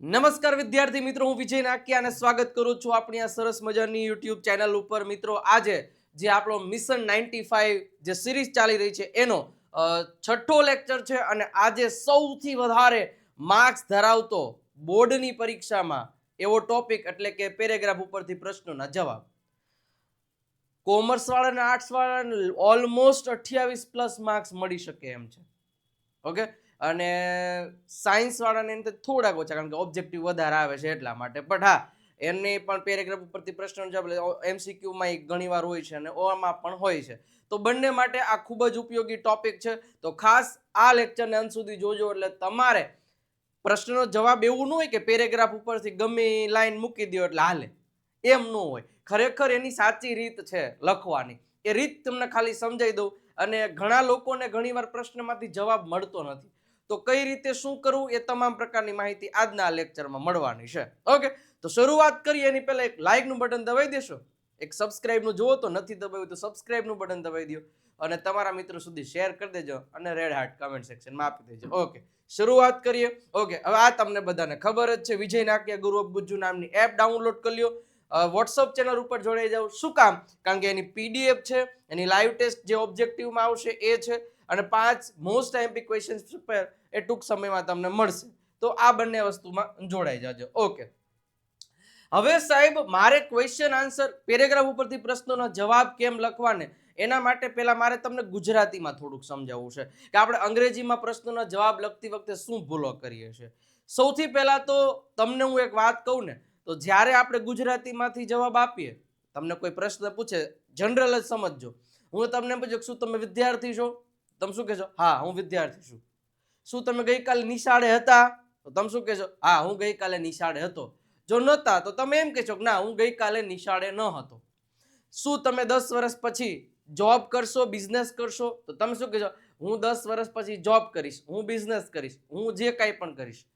નમસ્કાર વિદ્યાર્થી મિત્રો, હું વિજય નાકિયા અને સ્વાગત કરું છું આપણી આ સરસ મજાની યુટ્યુબ ચેનલ ઉપર. મિત્રો, આજે જે આપણો મિશન 95 જે સિરીઝ ચાલી રહી છે એનો છઠ્ઠો લેક્ચર છે અને આજે સૌથી વધારે માર્ક્સ ધરાવતો બોર્ડની પરીક્ષામાં એવો ટોપિક એટલે કે પેરેગ્રાફ ઉપરથી પ્રશ્નોના જવાબ. કોમર્સ વાળા અને આર્ટ્સ વાળાને ઓલમોસ્ટ 28+ માર્ક્સ મળી શકે એમ છે. ઓકે, અને સાયન્સ વાળાને થોડાક ઓછા, કારણ કે ઓબ્જેક્ટિવ વધારે આવે છે એટલા માટે. બટ હા, એને પણ પેરેગ્રાફ ઉપરથી પ્રશ્નનો જવાબ એમસીક્યુમાં ઘણી વાર હોય છે અને ઓમાં પણ હોય છે. તો બંને માટે આ ખૂબ જ ઉપયોગી ટોપિક છે. તો ખાસ આ લેક્ચરને અંત સુધી જોજો, એટલે તમારે પ્રશ્નનો જવાબ એવું ન હોય કે પેરેગ્રાફ ઉપરથી ગમે લાઈન મૂકી દો એટલે હાલે, એમ ન હોય. ખરેખર એની સાચી રીત છે લખવાની. એ રીત તમને ખાલી સમજાવી દઉં. અને ઘણા લોકોને ઘણીવાર પ્રશ્નમાંથી જવાબ મળતો નથી, તો કઈ રીતે શું કરવું એ તમામ પ્રકારની માહિતી આજના લેક્ચરમાં મળવાની છે. ઓકે, તો શરૂઆત કરીએ એની પહેલા એક લાઈક નું બટન દબાવી દેશો, એક સબસ્ક્રાઇબ નું જુઓ તો નથી દબાવ્યું તો સબસ્ક્રાઇબ નું બટન દબાવી દો અને તમારા મિત્રો સુધી શેર કરી દેજો અને રેડ હાર્ટ કમેન્ટ સેક્શનમાં આપી દેજો. ઓકે, શરૂઆત કરીએ. ઓકે, હવે આ તમને બધાને ખબર જ છે, વિજય નાકિયા ગુરુ ઓફ ગુજ્જુ નામની એપ ડાઉનલોડ કરી લ્યો. વોટ્સઅપ ચેનલ ઉપર જોડાઈ જાવ. શું કામ? કારણ કે એની પીડીએફ છે, એની લાઈવ ટેસ્ટ જે ઓબ્જેક્ટિવમાં આવશે એ છે, અને 5 મોસ્ટ આઈએમપી ક્વેશ્ચન્સ એ ટૂંક સમયમાં તમને મળશે. તો આ બંને વસ્તુમાં જોડાઈ જાજો. ઓકે, હવે સાહેબ, મારે ક્વેશ્ચન આન્સર પેરેગ્રાફ ઉપરથી પ્રશ્નોના જવાબ કેમ લખવાને એના માટે પહેલા મારે તમને ગુજરાતીમાં થોડુંક સમજાવવું છે કે આપણે અંગ્રેજીમાં પ્રશ્નોના જવાબ લખતી વખતે શું ભૂલો કરીએ છીએ. સૌથી પહેલા તો તમને હું એક વાત કહું ને, તો જ્યારે આપણે ગુજરાતીમાંથી જવાબ આપીએ, તમને કોઈ પ્રશ્ન પૂછે, જનરલ જ સમજજો. હું તમને પૂછું શું તમે વિદ્યાર્થી છો, તમે શું કહેશો? હા, હું વિદ્યાર્થી છું. શું તમે ગઈકાલે નિશાળે હતા? તો તમે શું કહેશો? હા, હું ગઈકાલે નિશાળે હતો. જો નહોતા તો તમે એમ કહેશો કે ના, હું ગઈકાલે નિશાળે ન હતો. શું તમે 10 વર્ષ પછી જોબ કરશો, બિઝનેસ કરશો? તો તમે શું કહેશો? હું 10 વર્ષ પછી જોબ કરીશ, હું બિઝનેસ કરીશ, હું જે કાંઈ પણ કરીશ.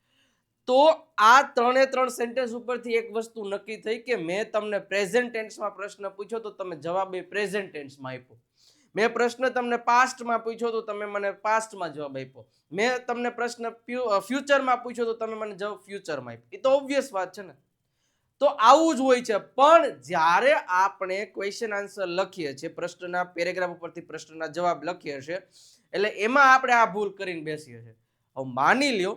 તો આ ત્રણ સેન્ટેન્સ ઉપરથી એક વસ્તુ નક્કી થઈ કે મેં તમને પ્રેઝન્ટ ટેન્સમાં પ્રશ્ન પૂછ્યો તો તમે જવાબ એ પ્રેઝન્ટ ટેન્સમાં આપ્યો. મેં પ્રશ્ન તમને પાસ્ટમાં પૂછ્યો તો તમે મને પાસ્ટમાં જવાબ આપ્યો. મેં તમને પ્રશ્ન ફ્યુચરમાં પૂછ્યો તો તમે મને જવાબ ફ્યુચરમાં આપ્યો. એ તો ઓબ્વિયસ વાત છે ને. તો આવું જ હોય છે. પણ જ્યારે આપણે ક્વેશ્ચન આન્સર લખીએ છીએ, પ્રશ્નના પેરેગ્રાફ ઉપરથી પ્રશ્નના જવાબ લખીએ છીએ, એટલે એમાં આપણે આ ભૂલ કરીને બેસીએ છીએ. હવે માની લ્યો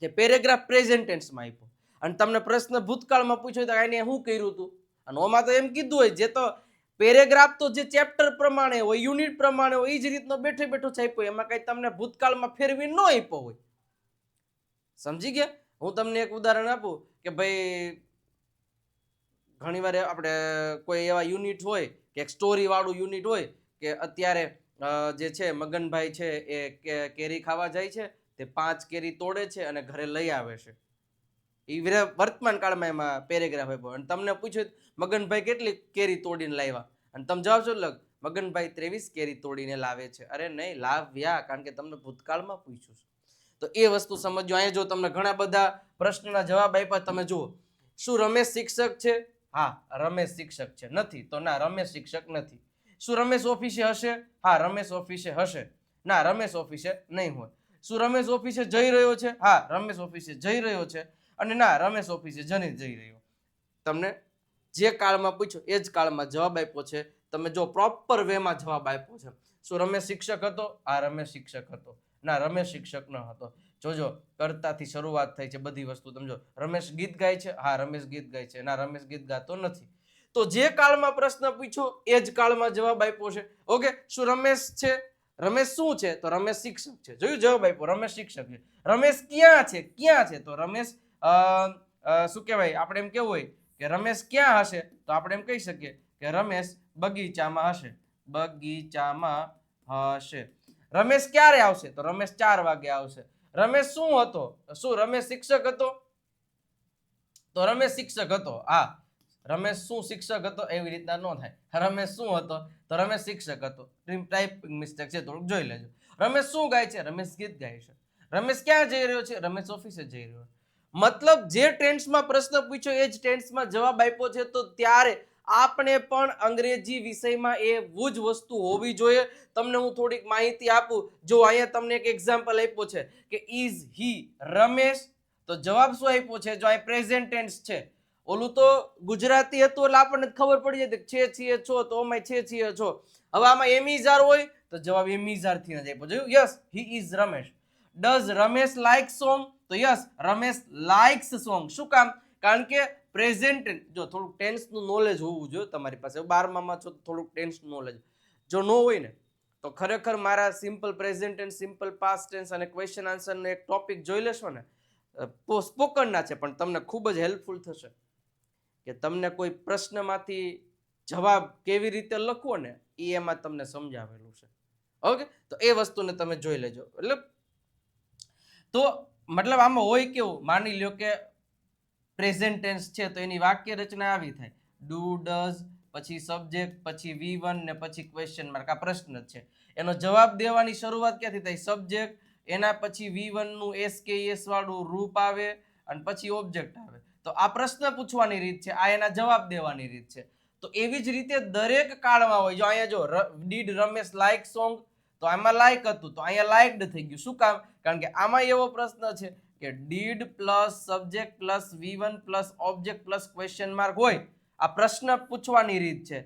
કે પેરેગ્રાફ પ્રેઝન્ટ ટેન્સમાં આપ્યો અને તમને પ્રશ્ન ભૂતકાળમાં પૂછ્યો તો એને શું કર્યું હતું, અને ઓમાં તો એમ કીધું હોય જે તો પેરેગ્રાફ તો જે ચેપ્ટર પ્રમાણે હોય, યુનિટ પ્રમાણે હોય, એ જ રીતનો બેઠે બેઠો છાપ્યો, એમાં કઈ તમને ભૂતકાળમાં ફેરવી ન આપ્યો હોય. સમજી ગયા? હું તમને એક ઉદાહરણ આપું કે ભાઈ, ઘણીવાર આપણે કોઈ એવા યુનિટ હોય કે એક સ્ટોરી વાળું યુનિટ હોય કે અત્યારે જે છે મગનભાઈ છે એ કેરી ખાવા જાય છે, તે 5 કેરી તોડે છે અને ઘરે લઈ આવે છે. એ વર્તમાન કાળમાં એમાં પેરેગ્રાફ આપ્યો અને તમને પૂછ્યું મગનભાઈ કેટલી કેરી તોડીને લાવ્યા, અને તમે જવાબ શું લખ? મગનભાઈ 23 કેરી તોડીને લાવે છે. અરે નહીં, લાવ્યા, કારણ કે તમને ભૂતકાળમાં પૂછ્યું છે. તો એ વસ્તુ સમજો. અહીંયા જો તમને ઘણા બધા પ્રશ્નના જવાબ આપ્યા, તમે જુઓ. શું રમેશ શિક્ષક છે? હા, રમેશ શિક્ષક છે. નથી તો ના, રમેશ શિક્ષક નથી. શું રમેશ ઓફિસે હશે? હા, રમેશ ઓફિસે હશે. ના, રમેશ ઓફિસે નહીં હોય. શું રમેશ ઓફિસે જઈ રહ્યો છે? હા, રમેશ ઓફિસે જઈ રહ્યો છે. અને ના, રમેશ ઓફિસે જઈ રહ્યો. તમને જે કાળમાં પૂછ્યો એ જ કાળમાં જવાબ આપ્યો છે. તમે જો પ્રોપર વેમાં જવાબ આપ્યો છે. શું રમેશ શિક્ષક હતો? હા, રમેશ શિક્ષક હતો. ના, રમેશ શિક્ષક ન હતો. જોજો, કર્તાથી શરૂઆત થઈ છે બધી વસ્તુ. સમજો, રમેશ ગીત ગાય છે? હા, રમેશ ગીત ગાય છે. ના, રમેશ ગીત ગાતો નથી. તો જે કાળમાં પ્રશ્ન પૂછ્યો એ જ કાળમાં જવાબ આપ્યો છે. ઓકે, શું રમેશ છે? રમેશ શું છે? તો રમેશ શિક્ષક છે. જોયું, જવાબ આપ્યો, રમેશ શિક્ષક છે. રમેશ ક્યાં છે? ક્યાં છે? તો રમેશ શું કહેવાય, આપણે એમ કેવું હોય કે રમેશ ક્યાં હશે, તો આપણે એમ કહી શકીએ કે રમેશ બગીચામાં હશે. બગીચામાં હશે. રમેશ ક્યારે આવશે? તો રમેશ 4 વાગે આવશે. રમેશ શું હતો? શું રમેશ શિક્ષક હતો? તો રમેશ શિક્ષક હતો. હા, રમેશ શું શિક્ષક હતો એવી રીતના ન થાય. રમેશ શું હતો? તો રમેશ શિક્ષક હતો. ટાઈપિંગ મિસ્ટેક છે, થોડુંક જોઈ લેજો. રમેશ શું ગાય છે? રમેશ ગીત ગાય છે. રમેશ ક્યાં જઈ રહ્યો છે? રમેશ ઓફિસે જઈ રહ્યો. મતલબ જે ટેન્સમાં પ્રશ્ન પૂછ્યો એ જ ટેન્સમાં જવાબ આપ્યો છે. તો ત્યારે આપણે પણ અંગ્રેજી વિષયમાં એવું જ વસ્તુ હોવી જોઈએ. તમને હું થોડીક માહિતી આપું. જો અહીંયા તમને એક એક્ઝામ્પલ આપ્યો છે કે ઇઝ હી રમેશ, તો જવાબ શું આપ્યો છે? જો અહીં પ્રેઝન્ટ ટેન્સ છે, ઓલું તો ગુજરાતી હતું એટલે આપણને ખબર પડી જાય છે છીએ છો, તો અમાય છે છીએ છો. હવે આમાં એમિઝાર હોય તો જવાબ એમિઝાર થી જ આપ્યો. જોયું? Yes, he is Ramesh. Does Ramesh like song? તો યસ, રમેશ લાઇક્સ સોંગ. શું કામ? કારણ કે પ્રેઝન્ટ, જો થોડુંક ટેન્સ નું નોલેજ હોવું જોઈએ તમારી પાસે. 12માં છો તો થોડુંક ટેન્સ નોલેજ, જો ન હોય ને તો ખરેખર મારા simple present tense, simple past tense અને ક્વેશ્ચન આન્સર નો એક ટોપિક જોઈ લેશો ને, સ્પોકન ના છે પણ તમને ખૂબ જ હેલ્પફુલ થશે કે તમને કોઈ પ્રશ્નમાંથી જવાબ કેવી રીતે લખવો ને એ એમાં તમને સમજાવેલું છે. ઓકે, તો એ વસ્તુને તમે જોઈ લેજો. એટલે તો મતલબ આમાં હોય કેવું, માની લ્યો કે પ્રેઝન્ટ ટેન્સ છે તો એની વાક્ય રચના આવી થાય: ડુ, ડઝ, પછી સબ્જેક્ટ, પછી V1 ને પછી ક્વેશ્ચન માર્ક. આ પ્રશ્ન છે, એનો જવાબ દેવાની શરૂઆત ક્યાંથી થાય? સબ્જેક્ટ, એના પછી V1 નું SKS વાળું રૂપ આવે અને પછી ઓબ્જેક્ટ આવે. તો આ પ્રશ્ન પૂછવાની રીત છે, આ એના જવાબ દેવાની રીત છે. તો એવી જ રીતે દરેક કાળમાં હોય. જો અહીંયા જો ડીડ રમેશ લાઈક સોંગ, તો આમાં લાઈક હતું તો અહીંયા લાઈકડ થઈ ગયું. શું કામ? કારણ કે આમાં એવો પ્રશ્ન છે કે did plus subject plus V1 plus object plus question mark હોય. આ પ્રશ્ન પૂછવાની રીત છે.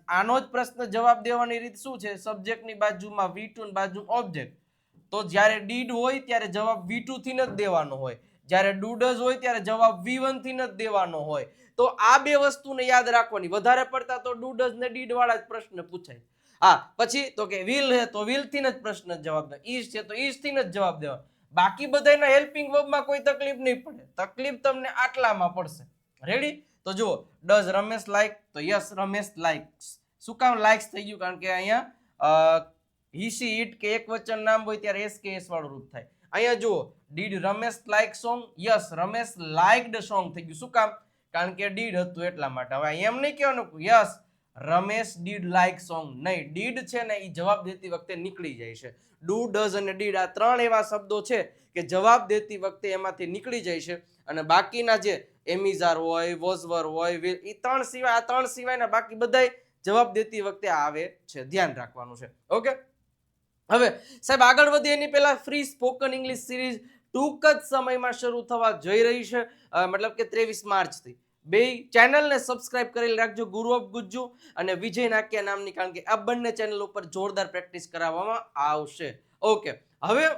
આનો જ પ્રશ્ન જવાબ દેવાની રીત શું છે? સબ્જેક્ટની બાજુમાં V2 ની બાજુ ઓબ્જેક્ટ. તો જ્યારે ડીડ હોય ત્યારે જવાબ V2 થી જ દેવાનો હોય, જ્યારે ડુડઝ હોય ત્યારે જવાબ V1 થી જ દેવાનો હોય. તો આ બે વસ્તુને યાદ રાખવાની. વધારે પડતા તો ડુડઝ ને ડીડ વાળા જ પ્રશ્ન પૂછાય. હા, પછી તો કે વિલ હે તો વિલ થી જ પ્રશ્ન જવાબ દે, ઇઝ છે તો ઇઝ થી જ જવાબ દેવાનો. બાકી બધાના હેલ્પિંગ વર્બમાં કોઈ તકલીફ નહીં પડે. તકલીફ તમને આટલામાં પડશે. રેડી? તો જુઓ, ડઝ રમેશ લાઈક? તો યસ, રમેશ લાઈક્સ. શું કામ લાઈક્સ થઈ ગયું? કારણ કે અહીંયા હી સી ઇટ કે એક વચન નામ હોય ત્યારે SKS વાળું રૂપ થાય. અહીંયા જુઓ, did Ramesh like song? Yes, Ramesh લાઇક્ડ song થઈ ગયું. શું કામ? કારણ કે ડીડ હતું એટલા માટે. હવે એમ નહીં કહેવાનું yes Ramesh did like song, નહીં. ડીડ છે ને એ જવાબ દેતી વખતે નીકળી જાય છે. ડુ, ડઝ અને ડીડ આ ત્રણ એવા શબ્દો છે કે જવાબ દેતી વખતે એમાંથી નીકળી જાય છે. અને બાકીના જે એમિઝાર હોય, વોઝવર હોય, એ ત્રણ સિવાય, આ ત્રણ સિવાયના બાકી બધા જવાબ દેતી વખતે આવે છે. ધ્યાન રાખવાનું છે. ઓકે, હવે સાહેબ આગળ વધીએ એની પહેલા ફ્રી સ્પોકન ઇંગ્લિશ સિરીઝ ટૂંક જ સમયમાં શરૂ થવા જઈ રહી છે. મતલબ કે 23 માર્ચથી. બે ચેનલને સબસ્ક્રાઇબ કરેલી રાખજો, ગુરુ ઓફ ગુજ્જુ અને વિજય નાક્યા નામની, કારણ કે આ બંને ચેનલ ઉપર જોરદાર પ્રેક્ટિસ કરાવવામાં આવશે. ઓકે, હવે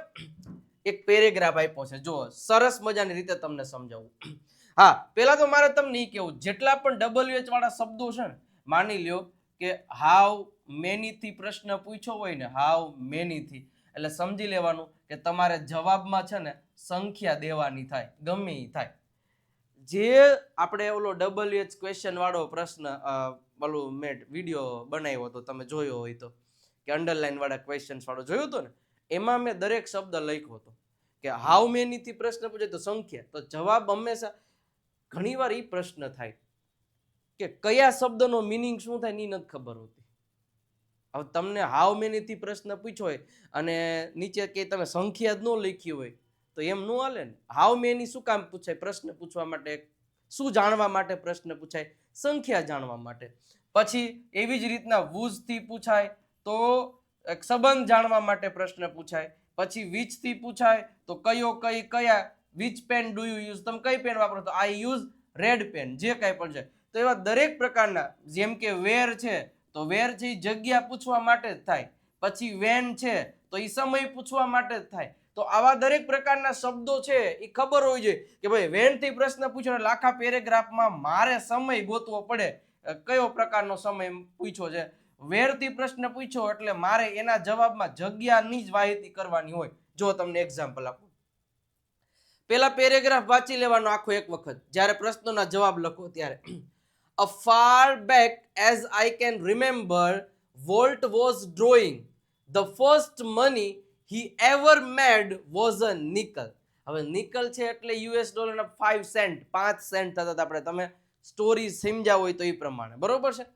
એક પેરેગ્રાફ આપ્યો છે, જો સરસ મજાની રીતે તમને સમજાવું. હા, પેલા તો મારે તમને એ કેવું, જેટલા પણ WH વાળા શબ્દો છે ને, માની લ્યો કે હાવ મેની થી પ્રશ્ન પૂછ્યો હોય ને, હાવ મેની થી, એટલે સમજી લેવાનું કે તમારે જવાબમાં છે ને સંખ્યા દેવાની થાય, ગમે એ થાય. જે આપણે ઓલો WH ક્વેશ્ચન વાળો પ્રશ્ન ઓલું મેં વિડીયો બનાવ્યો હતો, તમે જોયો હોય તો, કે અંડરલાઈન વાળા ક્વેશ્ચન્સ વાળો જોયો હતો ને, એમાં મેં દરેક શબ્દ લખ્યો હતો કે હાઉ મેની થી પ્રશ્ન પૂછે તો સંખ્યા. તો જવાબ હંમેશા, ઘણીવાર એ પ્રશ્ન થાય કે કયા શબ્દનો મિનિંગ શું થાય એ નથી ખબર હોતી. હવે તમને હાઉ મેની થી પ્રશ્ન પૂછ્યો હોય અને નીચે કે તમે સંખ્યા જ ન લખી હોય તો એમ ન હાલે ને. હાઉ મેની શું કામ પૂછાય? પ્રશ્ન પૂછવા માટે. શું જાણવા માટે પ્રશ્ન પૂછાય? સંખ્યા જાણવા માટે. પછી એવી જ રીતના વુઝ થી પૂછાય તો એક સંબંધ જાણવા માટે પ્રશ્ન પૂછાય. પછી વિચ થી પૂછાય તો કયો, કઈ, કયા, which pen do you use, તમે કઈ પેન વાપરો? તો આઈ યુઝ રેડ પેન. જે કઈ પણ છે. તો એવા દરેક પ્રકારના, જેમ કે વેર છે તો વેર છે એ જગ્યા પૂછવા માટે જ થાય. પછી વેન છે તો એ સમય પૂછવા માટે જ થાય. તો આવા દરેક પ્રકારના શબ્દો છે એ ખબર હોવી જોઈએ કે ભાઈ વેન થી પ્રશ્ન પૂછ્યો એટલે આખા પેરેગ્રાફમાં મારે સમય ગોતવો પડે, કયો પ્રકારનો સમય પૂછ્યો છે. વેર થી પ્રશ્ન પૂછ્યો એટલે મારે એના જવાબમાં જગ્યાની જ માહિતી કરવાની હોય. જો તમને એક્ઝામ્પલ આપું, પેલા પેરેગ્રાફ વાંચી લેવાનો આખો એક વખત, જ્યારે પ્રશ્નોના જવાબ લખો ત્યારે. A far back as I can remember, Walt was drawing. The first money he ever made was a nickel. હવે નિકલ છે એટલે $5 સેન્ટ, 5 સેન્ટ થતા. આપણે તમે સ્ટોરી સમજ્યા હોય તો એ પ્રમાણે, બરોબર છે.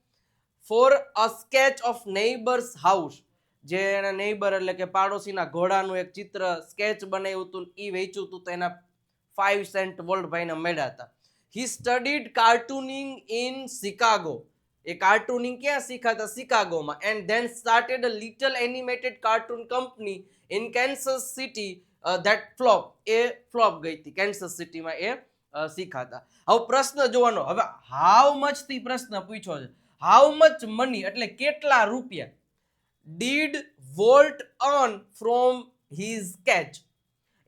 For a sketch of neighbor's house, જે એના નેબર એટલે કે પાડોશીના ઘોડાનું એક ચિત્ર સ્કેચ બનાવ્યું હતું, એ વેચ્યું હતું તો એના 5 સેન્ટ વોલ્ટભાઈને મળ્યા હતા. He studied cartooning in Chicago. એ કાર્ટૂનિંગ ક્યાં શીખાતા? શિકાગોમાં. And then started a little animated cartoon company in Kansas City that flop, A flop ગઈ હતી કેન્સસ સિટીમાં એ શીખાતા. હવે પ્રશ્ન જોવાનો, હવે હાઉ મચ થી પ્રશ્ન પૂછ્યો છે. હાઉ મચ મની એટલે કેટલા રૂપિયા did volt earn from his sketch,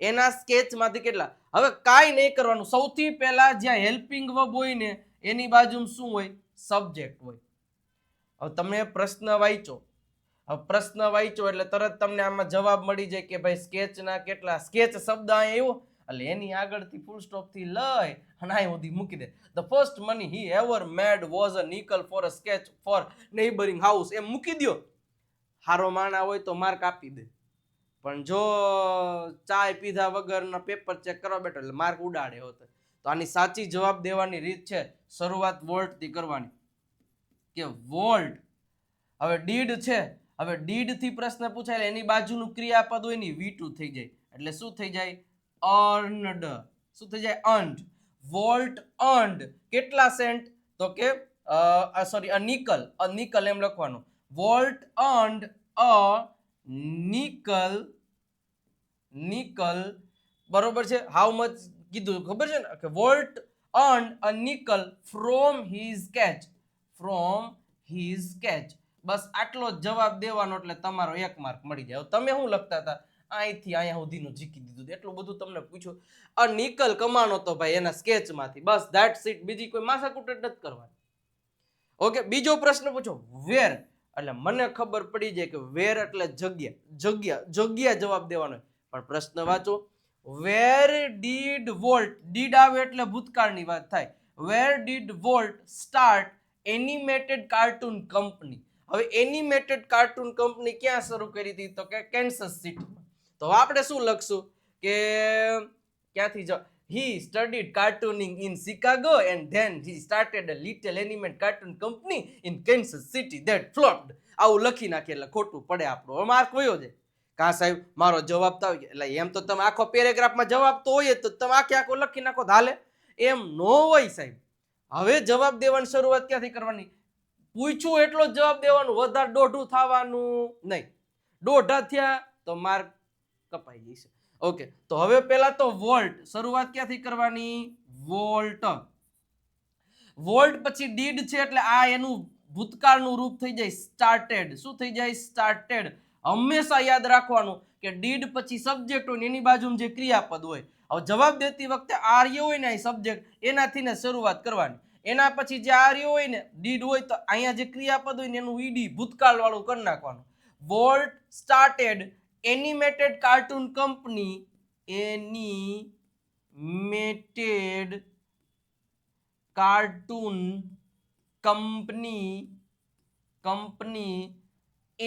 એના સ્કેચમાંથી કેટલા. હવે કાંઈ નહીં કરવાનું, સૌથી પહેલા જ્યાં હેલ્પિંગ વર્બ હોય ને એની બાજુમાં શું હોય, સબ્જેક્ટ હોય. હવે તમે પ્રશ્ન વાંચો, હવે પ્રશ્ન વાંચો એટલે તરત તમને આમાં જવાબ મળી જાય કે ભાઈ સ્કેચના કેટલા, સ્કેચ શબ્દ અહીંયા આવ્યો એટલે એની આગળથી ફૂલ સ્ટોપ થી લઈ અને અહીં સુધી મૂકી દે. The first money he ever made was a nickel for a sketch for neighbouring house, એમ મૂકી દો. હારો માણા હોય તો માર્ક આપી દે, પણ જો ચાય પીધા વગરના પેપર ચેક કરવા બેઠો એટલે માર્ક ઉડાડે હોતો. તો આની સાચી જવાબ દેવાની રીત છે શરૂઆત વોલ્ટ થી કરવાની, કે વોલ્ટ. હવે ડીડ છે, હવે ડીડ થી પ્રશ્ન પૂછાય એની બાજુનું ક્રિયાપદ હોય ને V2 થઈ જાય એટલે શું થઈ જાય, અર્નડ. શું થઈ જાય, અર્ન્ડ. વોલ્ટ અર્ન્ડ કેટલા સેન્ટ, તો કે સોરી અ નિકલ એમ લખવાનું. વોલ્ટ અર્ન્ડ અ નિકલ, બરોબર છે. હાઉ મચ કીધું ખબર છે ને, કે Walt earned a nickel from his sketch. બસ આટલો જ જવાબ દેવાનો એટલે તમારો 1 માર્ક મળી જાય. તમે શું લખતા હતા, અહીંથી અહીંયા સુધીનું જીકી દીધું, એટલું બધું તમને પૂછ્યું. આ નિકલ કમાનો તો ભાઈ એના સ્કેચમાંથી, બસ ધેટ્સ ઇટ. બીજી કોઈ માથાકૂટ જ નથી કરવાની. ઓકે, બીજો પ્રશ્ન પૂછો, વેર એટલે મને ખબર પડી જાય કે વેર એટલે જગ્યા જવાબ દેવાનો. પણ પ્રશ્ન વાંચો, વેર ડીડ વોલ્ટ, ડીડ આવે એટલે ભૂતકાળની વાત થાય. Where did volt start animated cartoon company. હવે એનિમેટેડ કાર્ટૂન કંપની ક્યાં શરૂ કરી હતી, તો કે કેન્સસ સિટીમાં. તો આપણે શું લખશું કે ક્યાંથી જ he studied cartooning in Chicago and then he started a little animated cartoon company in Kansas City that flopped. આવું લખી નાખીએ એટલે ખોટું પડે આપણો, હવે માર્ક વયો જાય. કા સાહેબ મારો જવાબ તો આવી ગયો, એટલે એમ તો તમે આખો પેરેગ્રાફમાં જવાબ તો હોય તો તમે આખો લખી નાખો હાલે, એમ નો હોય સાહેબ. હવે જવાબ દેવાની શરૂઆત ક્યાંથી કરવાની, પૂછ્યું એટલો જ જવાબ દેવાનું, વધારે દોઢું થવાનું નહીં. દોઢા થયા તો માર્ક કપાઈ જશે. ઓકે, તો હવે પહેલા તો વોલ્ટ, શરૂઆત ક્યાંથી કરવાની, વોલ્ટ. વોલ્ટ પછી ડીડ છે એટલે આ એનું ભૂતકાળનું રૂપ થઈ જાય સ્ટાર્ટેડ. શું થઈ જાય, સ્ટાર્ટેડ. હંમેશા યાદ રાખવાનું કે ડીડ પછી સબ્જેક્ટ હોય એની બાજુમાં જે ક્રિયાપદ હોય. હવે જવાબ દેતી વખતે આર્ય હોય ને સબ્જેક્ટ, એનાથી ને શરૂઆત કરવાની. એના પછી જે આર્ય હોય ને ડીડ હોય તો અહીંયા જે ક્રિયાપદ હોય ને એનું ઈડી ભૂતકાળ વાળું કરી નાખવાનું. Walt started animated cartoon company, animated cartoon company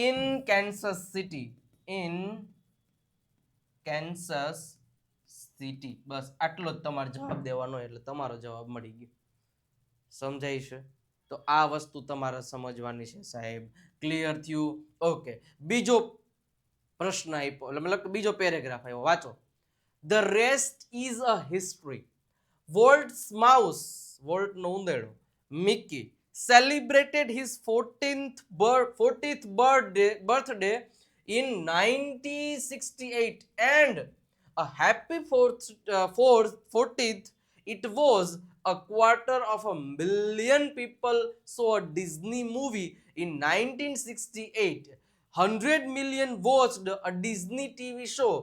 in Kansas City. બસ આટલો જ તમારે જવાબ દેવાનો એટલે તમારો જવાબ મળી ગયો. સમજાય છે? તો આ વસ્તુ તમારે સમજવાની છે સાહેબ. ક્લિયર થયું? ઓકે, બીજો પ્રશ્ન આપ્યો, મતલબ બીજો પેરેગ્રાફ આવ્યો, વાંચો. The rest is a history. Walt's mouse, વોલ્ટનો ઉંદેડો, Mickey, celebrated his 40th birthday in 1968 and a happy 40th. It was a 250,000 people saw a Disney movie in 1968. 100 million watched a Disney TV show.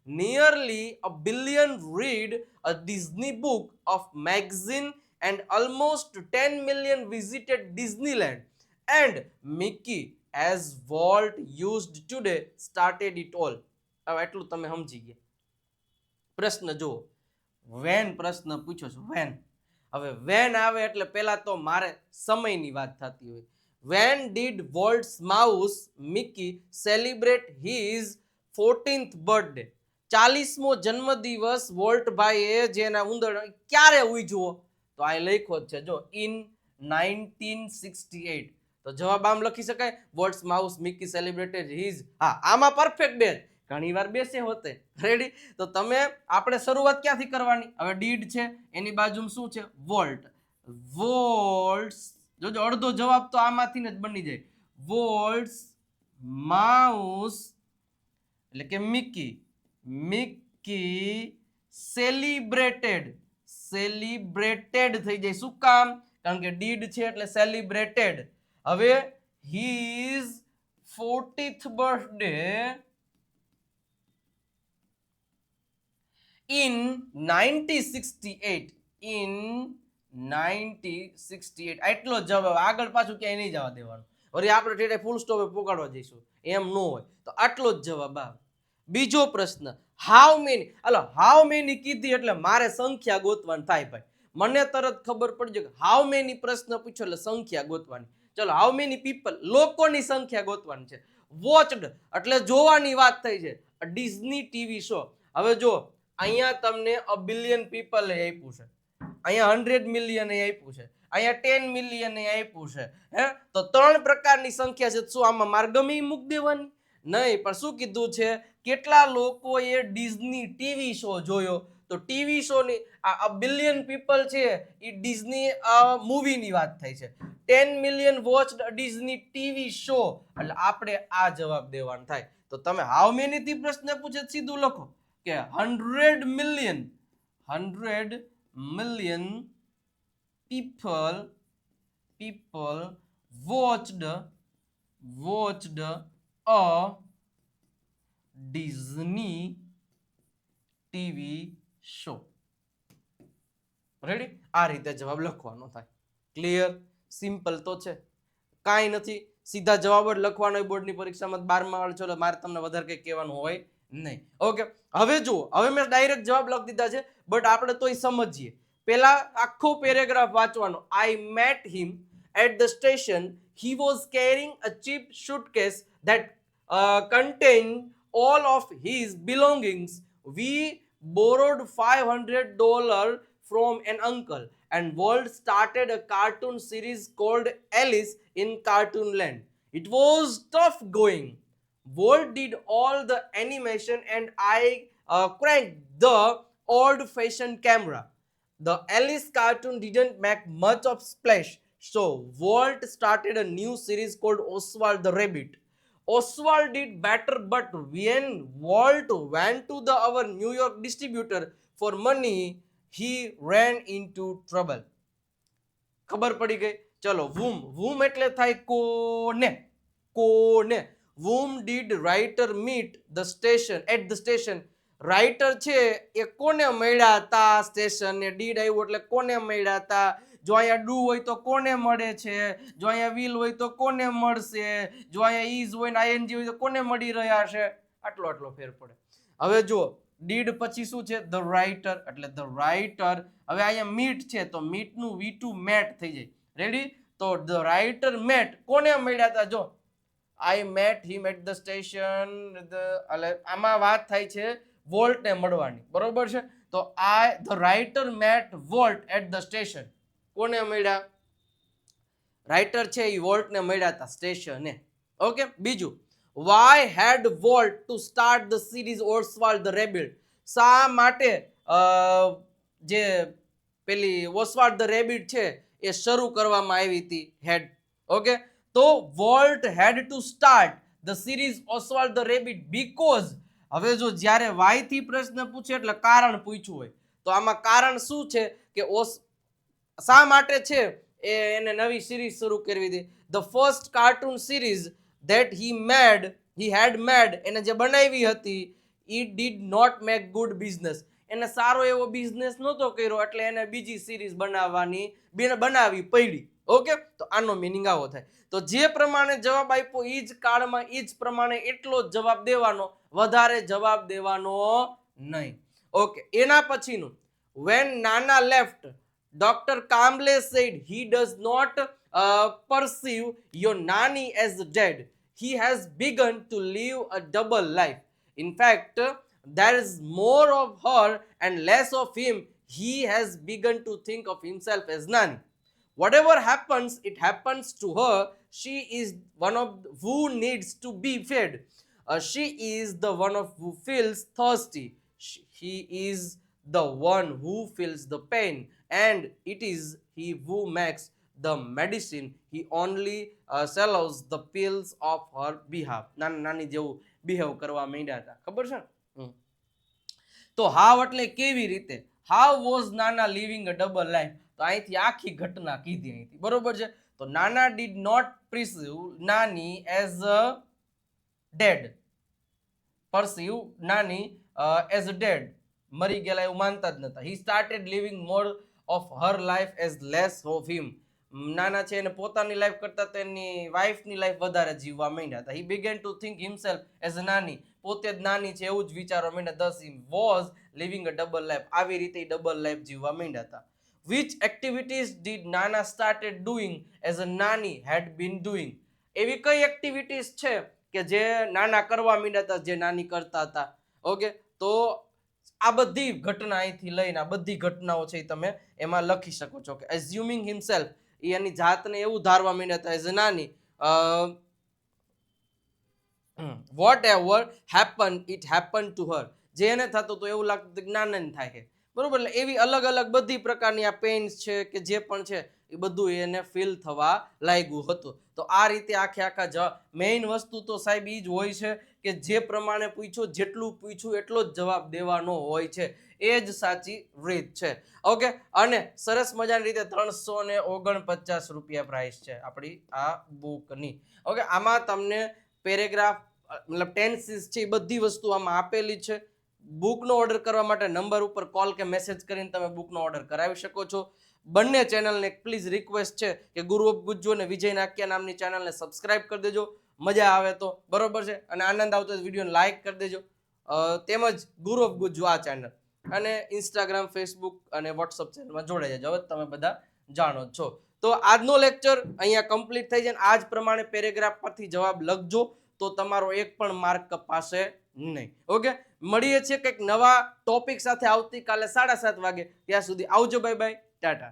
Nearly a billion read a Disney book of magazine and almost 10 million visited Disneyland. And Mickey, as Walt used today, started it all. હવે એટલું તમે સમજી ગયા. પ્રશ્ન જુઓ, van પ્રશ્ન પૂછ્યો છો, વેન. હવે વેન આવે એટલે પહેલા તો મારે સમયની વાત થતી હોય. When did Walt's mouse Mickey celebrate his 14th birthday? 40મો જન્મદિવસ વોલ્ટભાઈએ જેના ઉંદર ક્યારે ઉજવો, તો આ લખ્યો છે જો, ઇન 1968. તો જવાબ આમ લખી શકાય, વોલ્ટ's mouse Mickey celebrated his. હા, આમાં પરફેક્ટ બેસ ઘણી વાર બેસે હોતે. રેડી? તો તમે આપણે શરૂઆત ક્યાંથી કરવાની, હવે ડીડ છે એની બાજુમાં શું છે, વોલ્ટ. વોલ્ટ્સ, જોજો અડધો જવાબ તો આમાંથી જ બની જાય. વોલ્ટ્સ માઉસ એટલે કે મિકી, કી સેલિબ્રેટેડ થઈ જાય. શું કામ? કારણ કે ડીડ છે એટલે સેલિબ્રેટેડ. હવે his 40th birthday in 1968. આટલો જ જવાબ. આગળ પાછું ક્યાંય નહીં જવા દેવાનું. વળી આપણે ઠેઠે ફૂલ સ્ટોપે પોકાડવા જઈશું, એમ ન હોય. તો આટલો જ જવાબ આવે. બીજો પ્રશ્ન, હાઉ મેની કીધી એટલે મારે સંખ્યા ગોતવાની થાય ભાઈ. મને તરત ખબર પડી જાય કે હાઉ મેની પ્રશ્ન પૂછ્યો એટલે સંખ્યા ગોતવાની. ચલો, હાઉ મેની પીપલ, લોકોની સંખ્યા ગોતવાની છે. વોચડ એટલે જોવાની વાત થઈ છે. Disney TV show. હવે જો અહીંયા તમને અ બિલિયન પીપલ આપ્યું છે, અહીંયા 100 મિલિયન આપ્યું છે, અહીંયા 10 મિલિયન આપ્યું છે. તો 3 પ્રકારની સંખ્યા છે. શું આમાં માર્ગમી મૂકી દેવાની? નહીં, પણ શું કીધું છે? કેટલા લોકોએ ડિઝની ટીવી શો જોયો? તો ટીવી શો ની આ બિલિયન પીપલ છે એ ડિઝની મૂવીની વાત થઈ છે. 10 મિલિયન વોચ્ડ ડિઝની ટીવી શો એટલે આપણે આ જવાબ દેવાનો થાય. તો તમે હાઉ મેની થી પ્રશ્ન પૂછે સીધું લખો કે 100 million people watched a Disney TV show. Ready? આ રીતે જવાબ લખવાનો થાય. ક્લિયર? સિમ્પલ તો છે, કાંઈ નથી. સીધા જવાબ જ લખવાનો હોય બોર્ડની પરીક્ષામાં. 12મા વાળો છો મારે તમને વધારે કંઈ કહેવાનું હોય નહીં. ઓકે, હવે જુઓ, હવે મેં ડાયરેક્ટ જવાબ લખી દીધા છે, બટ આપણે તોય સમજીએ. પેલા આખો પેરેગ્રાફ વાંચવાનો. આઈ met him at the station. He was carrying a cheap suitcase that contained all of his belongings. We borrowed $500 from an uncle, and Walt started a cartoon series called Alice in Cartoonland. It was tough going. Walt did all the animation and I cranked the old-fashioned camera. The Alice cartoon didn't make much of splash, so Walt started a new series called Oswald the Rabbit. Oswald did better, but when Walt went to our New York distributor for money, he ran into trouble. ખબર પડી ગઈ? ચલો, whom એટલે થાય કોને. Whom did writer meet at the station? Writer છે એ કોને મળ્યા હતા સ્ટેશને? ડીડ આવ્યું એટલે કોને મળ્યા હતા? જો અહીંયા ડુ હોય તો કોને મળે છે? જો અહીંયા વિલ હોય તો કોને મળશે? જો અહીંયા ઇઝ હોય ને આઈએનજી હોય તો કોને મળી રહ્યા છે? આટલો ફેર પડે. હવે જો ડીડ પછી શું છે? ધ રાઇટર એટલે ધ રાઇટર. હવે અહીંયા મીટ છે તો મીટનું V2 મેટ થઈ જાય. રેડી? તો ધ રાઇટર મેટ કોને મળ્યા હતા? જો I met him at the station. આમાં વાત થાય છે વોલ્ટને મળવાની, બરોબર છે? તો the writer met Walt at the station. કોને મળ્યા? રાઇટર છે એ વોલ્ટને મળ્યા હતા સ્ટેશને. ઓકે, બીજું, why had Walt to start the series Oswald the rabbit? શા માટે જે પેલી ઓસ્વાલ્ડ ધ રેબિટ છે એ શરૂ કરવામાં આવી હતી? હેડ. ઓકે, તો Walt had to start the series Oswald the rabbit because. હવે જો જ્યારે વાય થી પ્રશ્ન પૂછે એટલે કારણ પૂછ્યું હોય તો આમાં કારણ શું છે કે શા માટે છે એને નવી સિરીઝ શરૂ કરવી હતી? The first cartoon series that he had made એને જે બનાવી હતી, it did not make good business. એને સારો એવો બિઝનેસ નહોતો કર્યો એટલે એને બીજી સિરીઝ બનાવવી પડી. ઓકે, તો આનો મિનિંગ આવો થાય. તો જે પ્રમાણે જવાબ આપ્યો એ જ કાળમાં એ જ પ્રમાણે એટલો જ જવાબ દેવાનો, વધારે જવાબ દેવાનો નહીં. ઓકે, એના પછીનું, when Nana left, Dr. Kamble said he does not perceive your nanny as dead. He has begun to live a double life. In fact, there is more of her and less of him. He has begun to think of himself as nanny. Whatever happens, it happens to her. She is one of who needs to be fed. She is the one of who feels thirsty. He is the one who feels the pain, and it is he who makes the medicine. He only sells the pills of her behalf. નાની જેવું behave કરવા માંડ્યા હતા, ખબર છે? તો હાવ એટલે કેવી રીતે, હાવ વોઝ નાના લિવિંગ અ ડબલ લાઈફ, તો અહીંથી આખી ઘટના કીધી અહીંથી, બરોબર છે. તો નાના ડીડ નોટ perceive નાની એઝ અ ડેડ, પરસીવ નાની એઝ ડેડ, મરી ગયેલા એવું માનતા જ નતા. He started living more of her life as less of him, નાના છે એને પોતાની લાઈફ કરતા તો એની વાઈફની લાઈફ વધારે જીવવા માંડ્યા હતા. હી began two think himself as a નાની, પોતે જ નાની છે એવું જ વિચારવા માંડ્યા. This he was living a double life, આવી રીતે ડબલ લાઈફ જીવવા માંડ્યા હતા. વિચ એક્ટિવિટીઝ ડીડ નાના સ્ટાર્ટેડ ડુઈંગ એઝ અ નાની હેડ બીન ડુઈંગ, એવી કઈ એક્ટિવિટીઝ છે કે જે નાના કરવા માંડ્યા હતા જે નાની કરતા હતા. ઓકે, તો આ બધી ઘટના અહીંથી લઈને આ બધી ઘટનાઓ છે એ તમે એમાં લખી શકો છો કે એઝ્યુમિંગ હિમસેલ્ફ, એની જાતને એવું ધારવા માંડ્યા હતા એઝ અ નાની, whatever happen it happen to her, જે એને થતું તો એવું લાગતું કે નાનાને થાય છે, બરોબર. એટલે એવી અલગ અલગ બધી પ્રકારની આ પેઇન્સ છે કે જે પણ છે એ બધું એને ફીલ થવા લાગ્યું હતું. તો આ રીતે આખા મેઇન વસ્તુ તો સાહેબ એ જ હોય છે કે જે પ્રમાણે પૂછ્યું, જેટલું પૂછ્યું એટલો જ જવાબ દેવાનો હોય છે, એ જ સાચી રીત છે. ઓકે, અને સરસ મજાની રીતે 349 રૂપિયા પ્રાઇસ છે આપણી આ બુકની. ઓકે, આમાં તમને પેરેગ્રાફ મતલબ ટેન્સીસ છે એ બધી વસ્તુ આમાં આપેલી છે. બુકનો ઓર્ડર કરવા માટે નંબર ઉપર કોલ કે મેસેજ કરીને તમે બુકનો ઓર્ડર કરાવી શકો છો. બંને ચેનલને પ્લીઝ રિક્વેસ્ટ છે કે ગુરુ ઓફ ગુજ્જુ અને વિજય નાક્યા નામની ચેનલને સબસ્ક્રાઇબ કરી દેજો, મજા આવે તો, બરોબર છે. અને આનંદ આવતો હોય વિડીયોને લાઇક કરી દેજો. તેમજ ગુરુ ઓફ ગુજ્જુ આ ચેનલ અને ઇન્સ્ટાગ્રામ, ફેસબુક અને વોટ્સઅપ ચેનલમાં જોડાઈ જજો. હવે તમે બધા જાણો જ છો. તો આજનો લેક્ચર અહીંયા કમ્પ્લીટ થઈ જાય. આ જ પ્રમાણે પેરેગ્રાફ પરથી જવાબ લખજો તો તમારો એક પણ માર્ક કપાશે નહીં. ઓકે, મળીએ છીએ કંઈક નવા ટોપિક સાથે આવતીકાલે 7:30 વાગે. ત્યાં સુધી આવજો, બાય બાય, ટાટા.